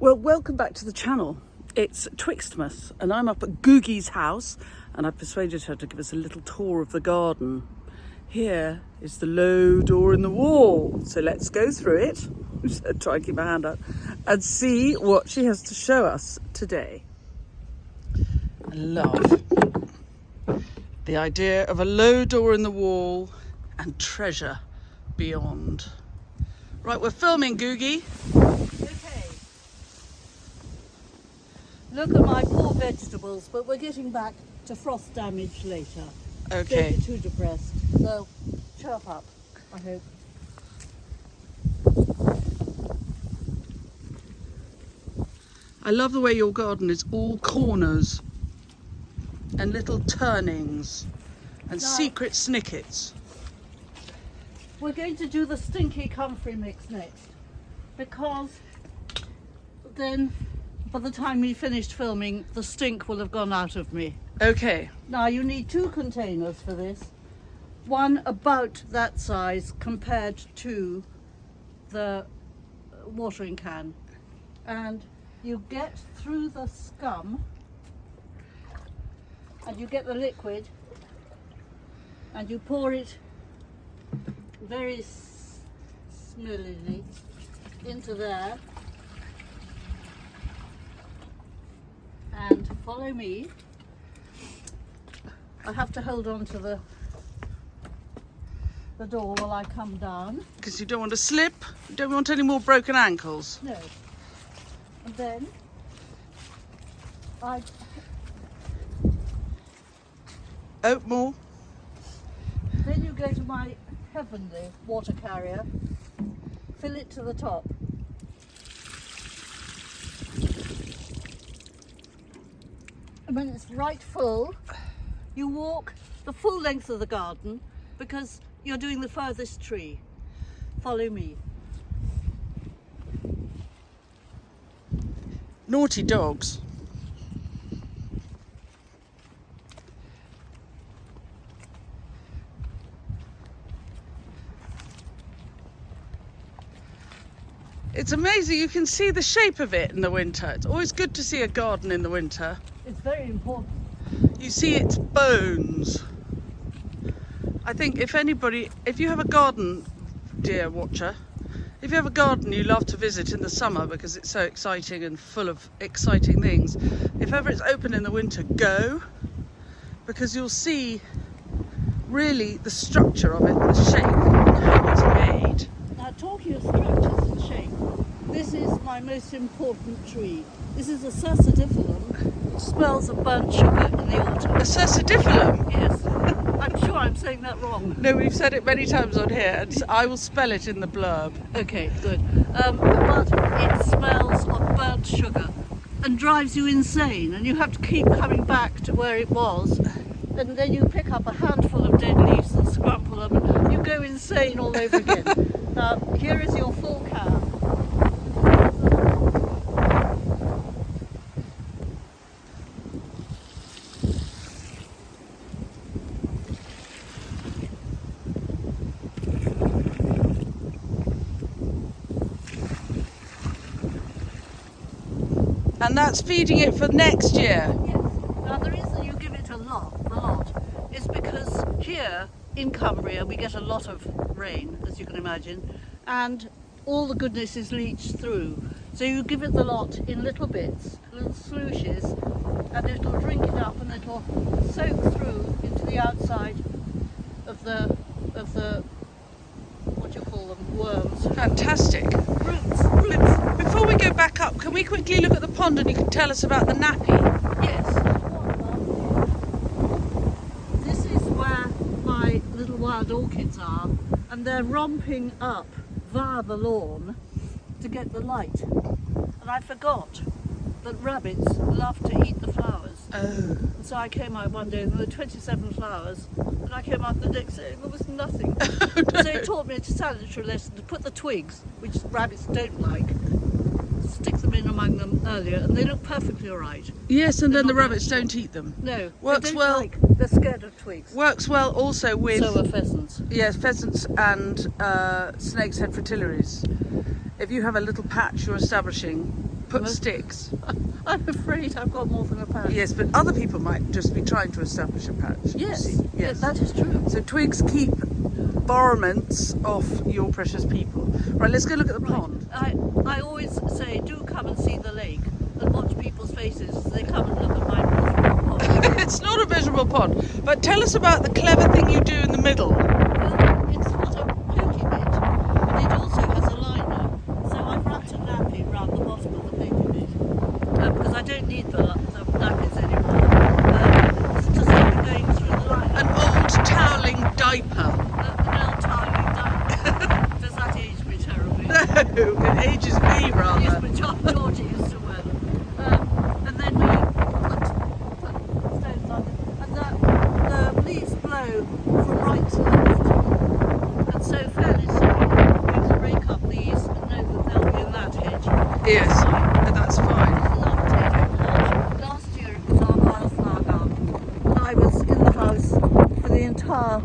Well, welcome back to the channel. It's Twixtmas and I'm up at Googie's house and I've persuaded her to give us a little tour of the garden. Here is the low door in the wall, so let's go through it. Try and keep my hand up and see what she has to show us today. I love the idea of a low door in the wall and treasure beyond. Right, we're filming, Googie. Okay. Look at my poor vegetables, but we're getting back to frost damage later. Okay. Don't be too depressed. So, chirp up, I hope. I love the way your garden is all corners and little turnings and secret snickets. We're going to do the stinky comfrey mix next, because then by the time we finished filming, the stink will have gone out of me. Okay. Now you need 2 containers for this. One about that size compared to the watering can. And you get through the scum and you get the liquid and you pour it very smoothly into there. And follow me. I have to hold on to the door while I come down. Because you don't want to slip, you don't want any more broken ankles. No. And then More. then you go to my heavenly water carrier, fill it to the top. And when it's right full, you walk the full length of the garden because you're doing the furthest tree. Follow me. Naughty dogs. It's amazing, you can see the shape of it in the winter. It's always good to see a garden in the winter. It's very important. You see its bones. I think if you have a garden, dear watcher, if you have a garden you love to visit in the summer because it's so exciting and full of exciting things, if ever it's open in the winter, go, because you'll see really the structure of it, the shape, and how it's made. Now, talking of structures and shape, this is my most important tree. This is a Cercidiphyllum, which smells of burnt sugar in the autumn. A Cercidiphyllum? Yes. I'm sure I'm saying that wrong. No, we've said it many times on here, and I will spell it in the blurb. Okay, good. But it smells of burnt sugar and drives you insane, and you have to keep coming back to where it was. And then you pick up a handful of dead leaves and scrumple them, and you go insane all over again. Now, here is your full can. And that's feeding it for next year. Yes. Now, the reason you give it a lot, is because here in Cumbria we get a lot of rain, as you can imagine, and all the goodness is leached through. So you give it the lot in little bits, little slooshes, and it'll drink it up and it'll soak through into the outside of the what do you call them, worms. Fantastic. Roots. Before we go back up, can we quickly look at the pond and you can tell us about the nappy? Yes. This is where my little wild orchids are, and they're romping up via the lawn to get the light. And I forgot that rabbits love to eat the flowers. Oh. And so I came out one day and there were 27 flowers, and I came out the next day and there was nothing. Oh, no. So it taught me a sanitary lesson to put the twigs, which rabbits don't like, stick them in among them earlier, and they look perfectly all right. Yes, and They're then the not rabbits vegetable. don't eat them. No, Works they don't well. like. They're scared of twigs. Works well also with So are pheasants. yes, pheasants and snake's head fritillaries. If you have a little patch you're establishing put sticks. I'm afraid I've got more than a patch. Yes, but other people might just be trying to establish a patch. Yes, yes, that is true. So twigs keep borrowments off your precious people. Right, let's go look at the pond. I always say, do come and see the lake and watch people's faces as they come and look at my miserable pond. It's not a miserable pond, but tell us about the clever thing you do in the middle. Well, it's got a pokey bit, and it also has a liner. So I've wrapped a nappy around the bottom of the pokey bit, because I don't need the nappies anymore. To stop it going through the liner. An old toweling diaper. An old tiny diaper. Does that age me terribly? No, it ages me rather. Yes, but Georgie used to wear them. And then we put stones on it. And the leaves blow from right to left. And so fairly soon we can rake up these and know that they'll be in that hedge. Yes, that's fine. Love potato patch. Last year it was our wildflower garden. And I was in the house for the entire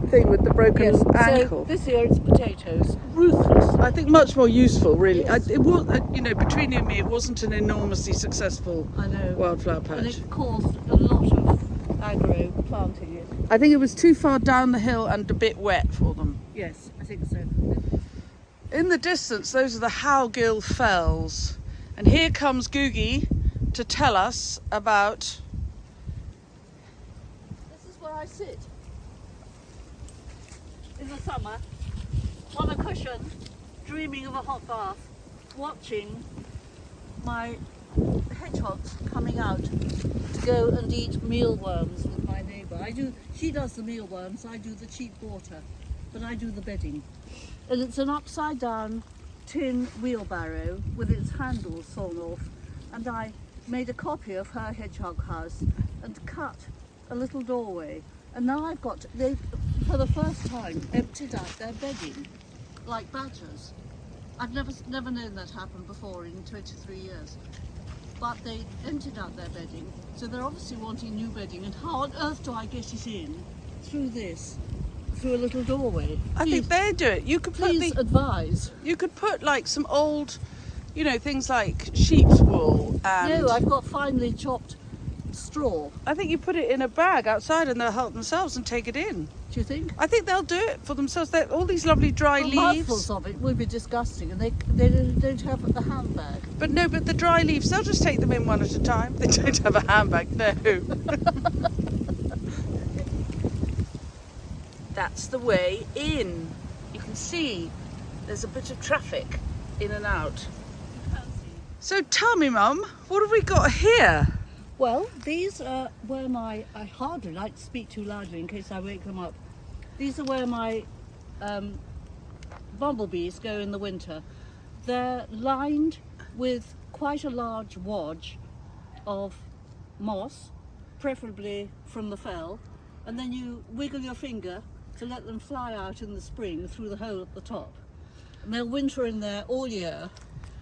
Thing with the broken yes. ankle. So this year it's potatoes. Ruthless. I think much more useful, really. Yes. It was, between you and me, it wasn't an enormously successful I know. wildflower patch. And it caused a lot of aggro planting it. I think it was too far down the hill and a bit wet for them. Yes, I think so. In the distance, those are the Howgill Fells. And here comes Googie to tell us about... This is where I sit. In the summer, on a cushion, dreaming of a hot bath, watching my hedgehogs coming out to go and eat mealworms with my neighbour. She does the mealworms, I do the cheap water, but I do the bedding. And it's an upside down tin wheelbarrow with its handles sawn off, and I made a copy of her hedgehog house and cut a little doorway. And now they for the first time emptied out their bedding like badgers. I've never known that happen before in 23 years. But they emptied out their bedding, so they're obviously wanting new bedding. And how on earth do I get it in through a little doorway? I think they do it. You could put advise. You could put like some old, things like sheep's wool and... No, I've got finely chopped straw. I think you put it in a bag outside and they'll help themselves and take it in. Do you think? I think they'll do it for themselves. All these lovely dry leaves. Mouthfuls of it would be disgusting, and they don't have the handbag. But no, but the dry leaves, they'll just take them in one at a time. They don't have a handbag, no. That's the way in. You can see there's a bit of traffic in and out. So tell me, Mum, what have we got here? Well, these are where I hardly like to speak too loudly in case I wake them up. These are where my bumblebees go in the winter. They're lined with quite a large wodge of moss, preferably from the fell, and then you wiggle your finger to let them fly out in the spring through the hole at the top. And they'll winter in there all year.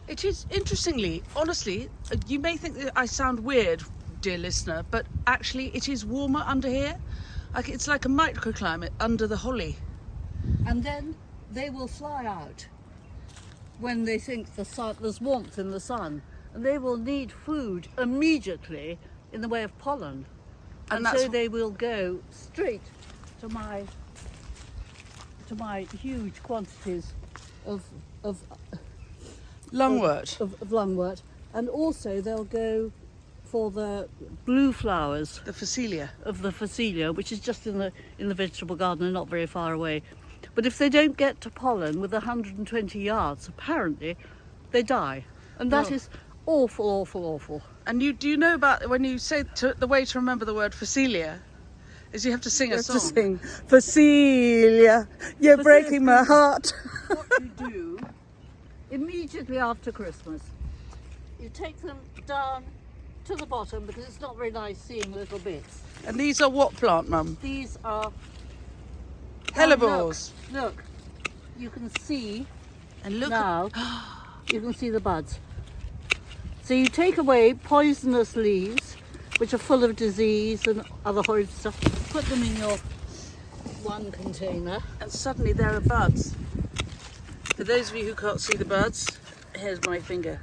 It is, interestingly, honestly, you may think that I sound weird, dear listener, but actually it is warmer under here. It's like a microclimate under the holly. And then they will fly out when they think there's warmth in the sun, and they will need food immediately in the way of pollen. And so they will go straight to my huge quantities of lungwort. Of lungwort, and also they'll go for the blue flowers, the phacelia, which is just in the vegetable garden and not very far away. But if they don't get to pollen with 120 yards, apparently they die, and that is awful, awful, awful. And do you know about when you say the way to remember the word phacelia is you have to sing a song. To sing Phacelia, you're breaking my heart. What you do immediately after Christmas, you take them down to the bottom because it's not very nice seeing little bits. And these are what plant, Mum? These are hellebores. Look, you can see, and look now, you can see the buds. So you take away poisonous leaves, which are full of disease and other horrid stuff, put them in your one container. And suddenly there are buds. For those of you who can't see the buds, Here's my finger.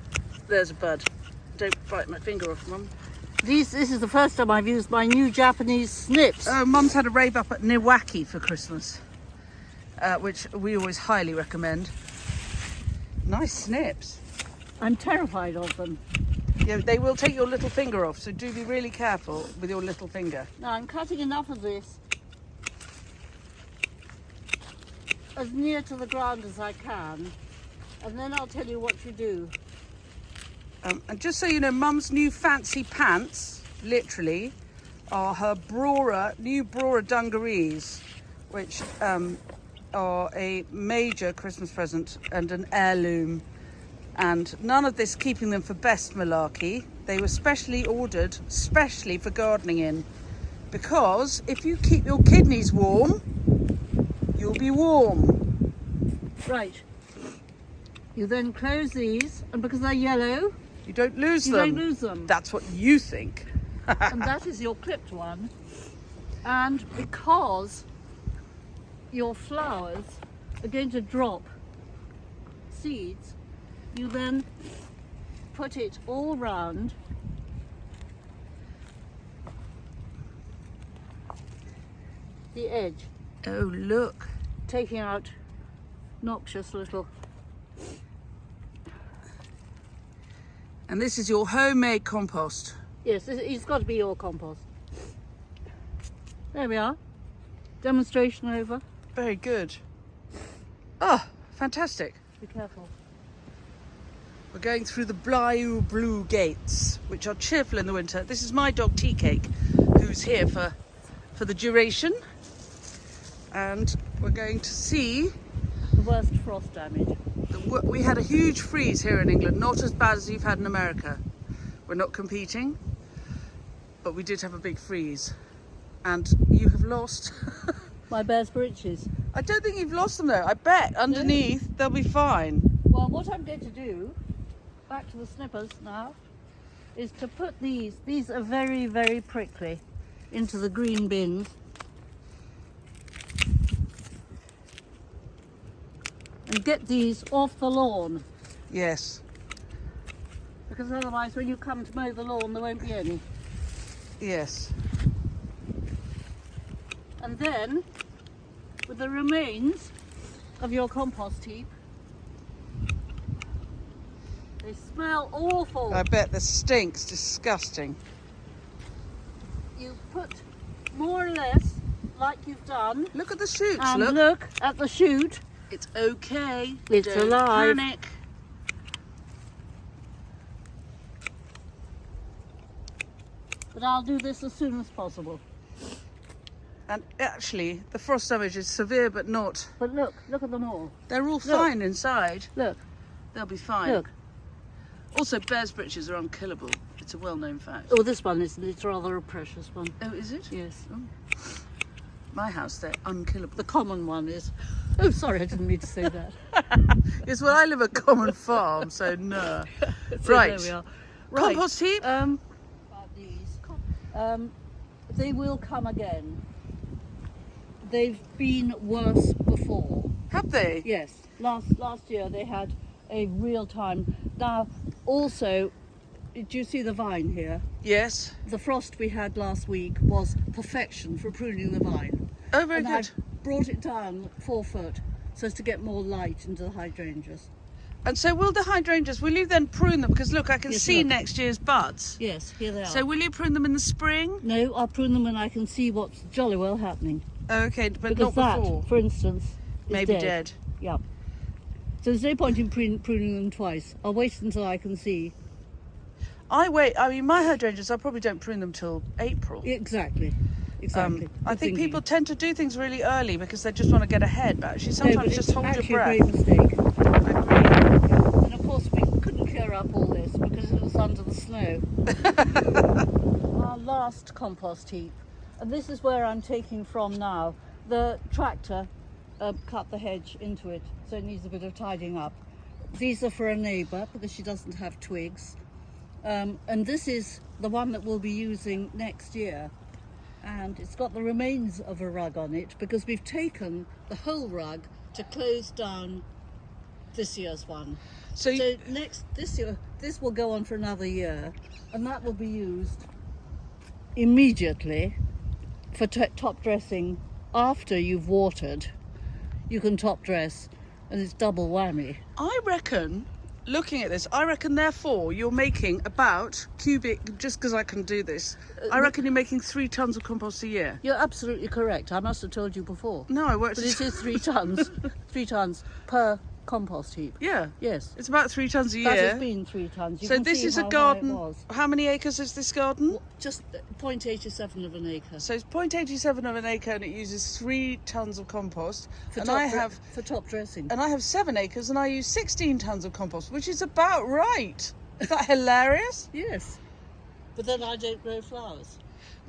There's a bud. Don't bite my finger off, Mum. This is the first time I've used my new Japanese snips. Oh, Mum's had a rave up at Newbery for Christmas, which we always highly recommend. Nice snips. I'm terrified of them. Yeah, they will take your little finger off, so do be really careful with your little finger. Now I'm cutting enough of this as near to the ground as I can, and then I'll tell you what you do. And just so you know, Mum's new fancy pants, literally, are her Brora, new Brora dungarees, which are a major Christmas present and an heirloom. And none of this keeping them for best malarkey. They were specially ordered, specially for gardening in. Because if you keep your kidneys warm, you'll be warm. Right. You then close these, and because they're yellow, You don't lose you them. don't lose them. That's what you think. And that is your clipped one. And because your flowers are going to drop seeds, you then put it all round the edge, Oh, look. taking out noxious little. And this is your homemade compost. Yes, it's got to be your compost. There we are. Demonstration over. Very good. Oh, fantastic. Be careful. We're going through the blue gates, which are cheerful in the winter. This is my dog Tea Cake, who's here for the duration. And we're going to see, The worst frost damage. we had a huge freeze here in England, not as bad as you've had in America. We're not competing, but we did have a big freeze. And you have lost. My bear's breeches. I don't think you've lost them though. I bet underneath they'll be fine. Well, what I'm going to do, back to the snippers now, is to put these are very, very prickly, into the green bins. And get these off the lawn, Yes, because otherwise when you come to mow the lawn there won't be any. yes. And then, with the remains of your compost heap, they smell awful. I bet the stink's disgusting. You put more or less like you've done, Look at the shoots, and look. look at the shoot. It's okay. It's Don't alive. Panic. But I'll do this as soon as possible. And actually, the frost damage is severe, but not. But look at them all. They're all fine inside. Look, They'll be fine. look. Also, bear's breeches are unkillable. It's a well-known fact. Oh, this one isn't. It's rather a precious one. Oh, is it? Yes. Oh. My house, they're unkillable. The common one is. Oh, sorry, I didn't mean to say that. Yes, well, I live a common farm, so no. So Right. there we are. Right. Compost heap. About these. They will come again. They've been worse before. Have they? Yes. Last year they had a real time. Now, also, do you see the vine here? Yes. The frost we had last week was perfection for pruning the vine. Oh, very And good. I brought it down 4 foot so as to get more light into the hydrangeas. And so will the hydrangeas, will you then prune them? Because look, I can Yes, see look. next year's buds. Yes, here they are. So will you prune them in the spring? No, I'll prune them when I can see what's jolly well happening. Okay, but Because not that, before. for instance, is Maybe dead. Yeah. So there's no point in pruning them twice. I'll wait until I can see. I mean, my hydrangeas, I probably don't prune them till April. Exactly. Exactly. I Good think thinking. people tend to do things really early because they just want to get ahead, but actually No, sometimes but just it's hold your actually breath. a great mistake. I agree. And of course we couldn't clear up all this because it was under the snow. Our last compost heap. And this is where I'm taking from now. The tractor cut the hedge into it, so it needs a bit of tidying up. These are for a neighbour because she doesn't have twigs. And this is the one that we'll be using next year. And it's got the remains of a rug on it because we've taken the whole rug to close down this year's one. So, This year, this will go on for another year, and that will be used immediately for top dressing after you've watered. You can top dress, and it's double whammy. I reckon, looking at this, I reckon therefore you're making about cubic, just because I can do this, I reckon you're making 3 tons of compost a year. You're absolutely correct. I must have told you before. No, I worked But it is 3 tons, 3 tons per compost heap. Yeah. Yes. It's about 3 tons a year. That has been 3 tons. You So can this see is a how garden. high it was. How many acres is this garden? Just 0.87 of an acre. So it's 0.87 of an acre, and it uses 3 tons of compost. For and for top dressing. I have 7 acres, and I use 16 tons of compost, which is about right. Is that hilarious? Yes. But then I don't grow flowers.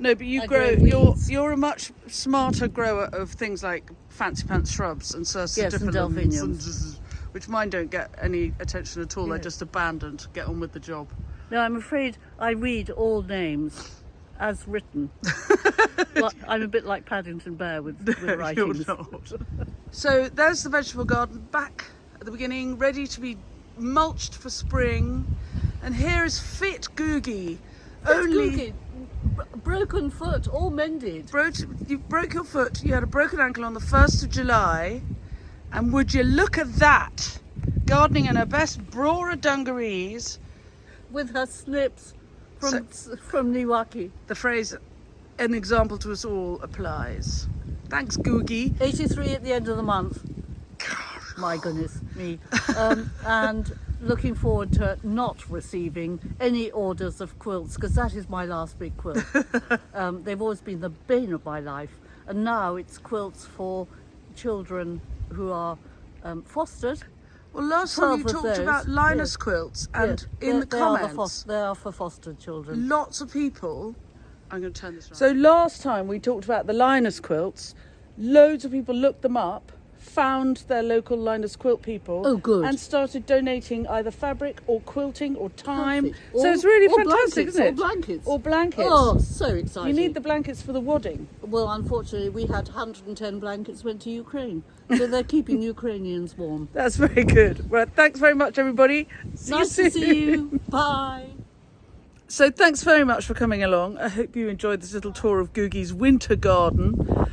No, but you I grow. grow weeds. You're a much smarter grower of things like fancy pants shrubs and Cercidiphyllums, delphiniums. which mine don't get any attention at all. Yeah. They're just abandoned. Get on with the job. No, I'm afraid I read all names as written. Well, I'm a bit like Paddington Bear with writings. You're not. So there's the vegetable garden back at the beginning, ready to be mulched for spring. And here is fit Googie. Broken foot, all mended. You broke your foot. You had a broken ankle on the 1st of July. And would you look at that? Gardening in her best Brora dungarees. With her snips from Niwaki. The phrase, an example to us all, applies. Thanks, Googie. 83 at the end of the month. My goodness me. And looking forward to not receiving any orders of quilts, because that is my last big quilt. They've always been the bane of my life. And now it's quilts for children who are fostered. Well, last time you talked about Linus quilts, and in the comments, they are for fostered children. lots of people. I'm going to turn this around. So last time we talked about the Linus quilts, loads of people looked them up, found their local Linus quilt people. Oh, good. And started donating either fabric or quilting or time. Perfect. So it's really or fantastic, blankets, isn't it? Or blankets. Or blankets. Oh, so exciting. You need the blankets for the wadding. Well, unfortunately, we had 110 blankets went to Ukraine. So they're keeping Ukrainians warm. That's very good. Well, thanks very much, everybody. Nice to see you. Bye. So thanks very much for coming along. I hope you enjoyed this little tour of Googie's winter garden.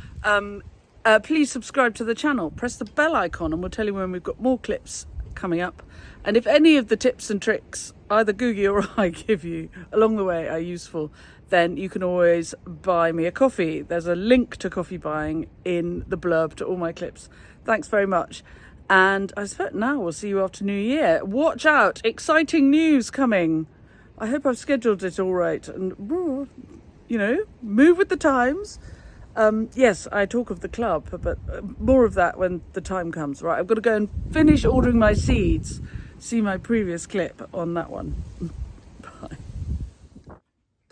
Please subscribe to the channel. Press the bell icon and we'll tell you when we've got more clips coming up. And if any of the tips and tricks either Googie or I give you along the way are useful, then you can always buy me a coffee. There's a link to coffee buying in the blurb to all my clips. Thanks very much. And I suppose now we'll see you after New Year. Watch out, exciting news coming. I hope I've scheduled it all right and, you know, move with the times. Yes, I talk of the club, but more of that when the time comes. Right, I've got to go and finish ordering my seeds. See my previous clip on that one. Bye.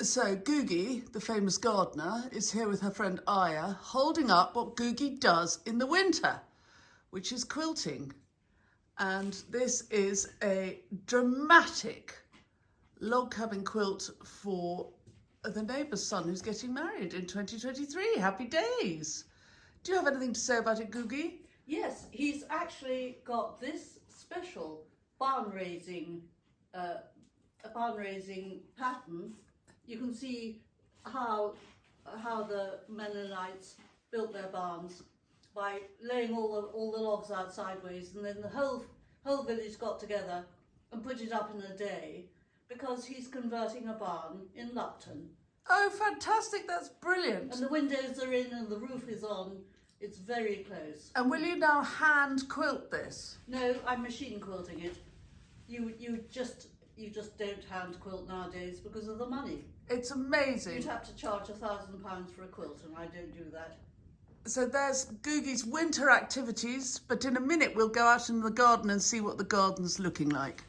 So Googie, the famous gardener, is here with her friend Aya, holding up what Googie does in the winter, which is quilting. And this is a dramatic log cabin quilt for the neighbour's son who's getting married in 2023. Happy days. Do you have anything to say about it, Googie? Yes, he's actually got this special barn raising pattern. You can see how the Mennonites built their barns by laying all the logs out sideways, and then the whole village got together and put it up in a day, because he's converting a barn in Lupton. Oh, fantastic. That's brilliant. And the windows are in and the roof is on. It's very close. And will you now hand quilt this? No, I'm machine quilting it. You just don't hand quilt nowadays because of the money. It's amazing. You'd have to charge £1,000 for a quilt, and I don't do that. So there's Googie's winter activities, but in a minute we'll go out in the garden and see what the garden's looking like.